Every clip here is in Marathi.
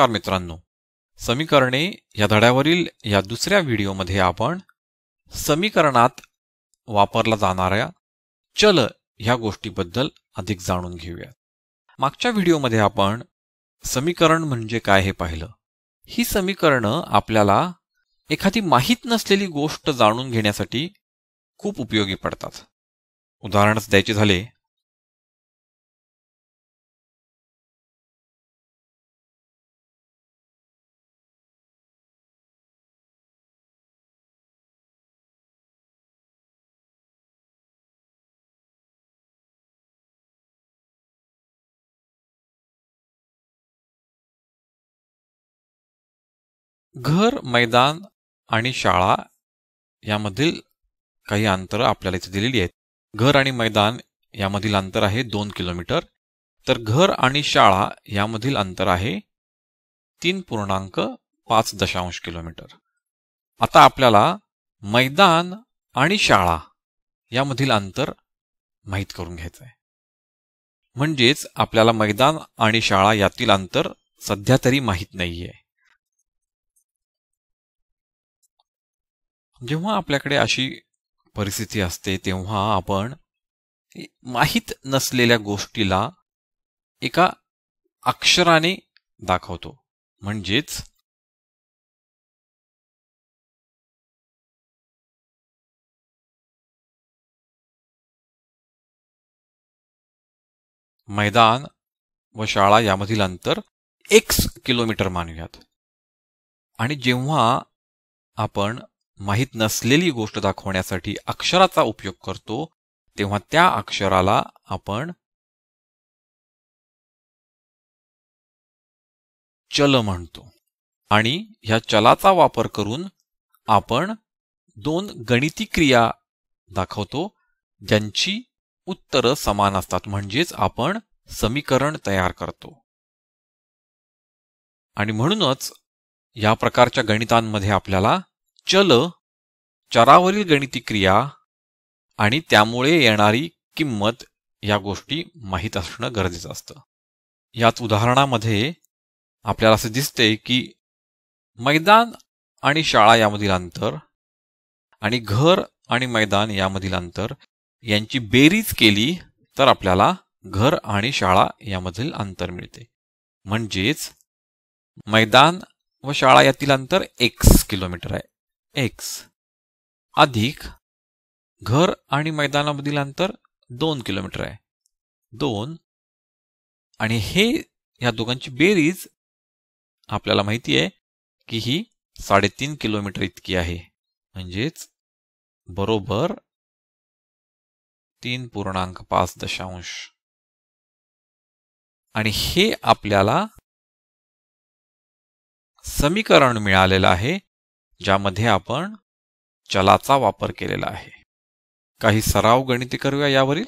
नमस्कार मित्रांनो, समीकरणे या धड्यावरील या दुसऱ्या व्हिडिओमध्ये आपण समीकरणात वापरला जाणाऱ्या चल ह्या गोष्टीबद्दल अधिक जाणून घेऊया। मागच्या व्हिडिओमध्ये आपण समीकरण म्हणजे काय हे पाहिलं। ही समीकरणं आपल्याला एखादी माहित नसलेली गोष्ट जाणून घेण्यासाठी खूप उपयोगी पडतात। उदाहरणच द्यायचे झाले घर, मैदान आणि शाळा यामधील काही अंतर आपल्याला इथे दिलेली आहेत। घर आणि मैदान यामधील अंतर आहे 2 किलोमीटर, तर घर आणि शाळा यामधील अंतर आहे 3.5 किलोमीटर। आता आपल्याला मैदान आणि शाळा यामधील अंतर माहित करून घ्यायचं आहे। म्हणजेच आपल्याला मैदान आणि शाळा यातील अंतर सध्या तरी माहित नाहीये। जेव्हा आपल्याकडे अशी परिस्थिती असते तेव्हा आपण माहित नसलेल्या गोष्टीला एका अक्षराने दाखवतो। म्हणजेच मैदान व शाळा यामधील अंतर x किलोमीटर मानूयात। आणि जेव्हा आपण माहित नसलेली गोष्ट दाखवण्यासाठी अक्षराचा उपयोग करतो तेव्हा त्या अक्षराला आपण चल म्हणतो। आणि ह्या चलाचा वापर करून आपण 2 गणिती क्रिया दाखवतो ज्यांची उत्तरं समान असतात। म्हणजेच आपण समीकरण तयार करतो। आणि म्हणूनच या प्रकारच्या गणितांमध्ये आपल्याला चल, चरावरील गणिती क्रिया आणि त्यामुळे येणारी किंमत या गोष्टी माहीत असणं गरजेचं असतं। याच उदाहरणामध्ये आपल्याला असे दिसते की मैदान आणि शाळा यामधील अंतर आणि घर आणि मैदान यामधील अंतर यांची बेरीज केली तर आपल्याला घर आणि शाळा यामधील अंतर मिळते। म्हणजेच मैदान व शाळा यातील अंतर x किलोमीटर आहे, x अधिक घर आणि मैदानामधील अंतर 2 किलोमीटर आहे, 2 आणि हे या दोघांची बेरीज आपल्याला माहिती आहे की ही 3.5 किलोमीटर इतकी आहे। म्हणजेच बरोबर 3.5 आणि हे आपल्याला समीकरण मिळालेलं आहे ज्यामध्ये आपण चलाचा वापर केलेला आहे। काही सराव गणिते करूया यावरील।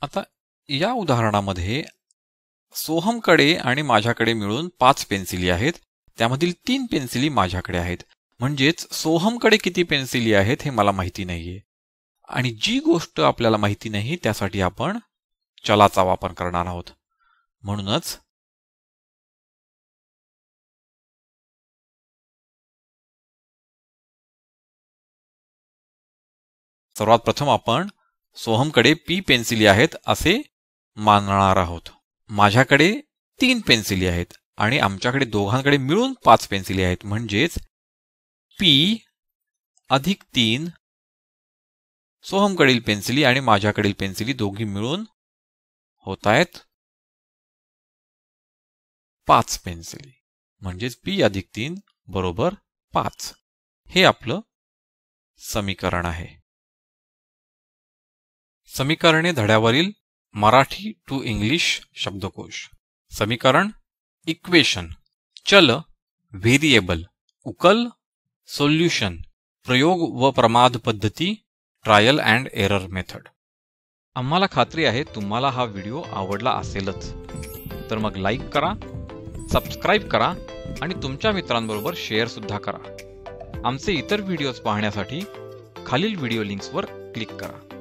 आता या उदाहरणामध्ये सोहमकडे आणि माझ्याकडे मिळून 5 पेन्सिली आहेत, त्यामधील 3 पेन्सिली माझ्याकडे आहेत। म्हणजेच सोहमकडे किती पेन्सिली आहेत हे मला माहिती नाहीये। आणि जी गोष्ट आपल्याला माहिती नाही त्यासाठी आपण चलाचा वापर करणार आहोत। म्हणूनच सर्वात प्रथम आपण सोहमकडे P पेन्सिली आहेत असे मानणार आहोत। माझ्याकडे 3 पेन्सिली आहेत आणि आमच्याकडे दोघांकडे मिळून 5 पेन्सिली आहेत। म्हणजेच P अधिक 3 सोहमकडील पेन्सिली आणि माझ्याकडील पेन्सिली दोघी मिळून होत आहेत 5 पेन्सिली। म्हणजेच P अधिक 3 बरोबर 5 हे आपलं समीकरण आहे। समीकरणे धड्यावरील मराठी टू इंग्लिश शब्दकोश। समीकरण, इक्वेशन, चल, व्हेरिएबल, उकल, सोल्यूशन, प्रयोग व प्रमाद पद्धती, ट्रायल अँड एरर मेथड. आम्हाला खात्री आहे तुम्हाला हा व्हिडिओ आवडला असेलच. तर मग लाईक करा, सबस्क्राईब करा आणि तुमच्या मित्रांबरोबर शेअर सुद्धा करा. आमचे इतर व्हिडिओज पाहण्यासाठी खालील व्हिडिओ लिंक्सवर क्लिक करा.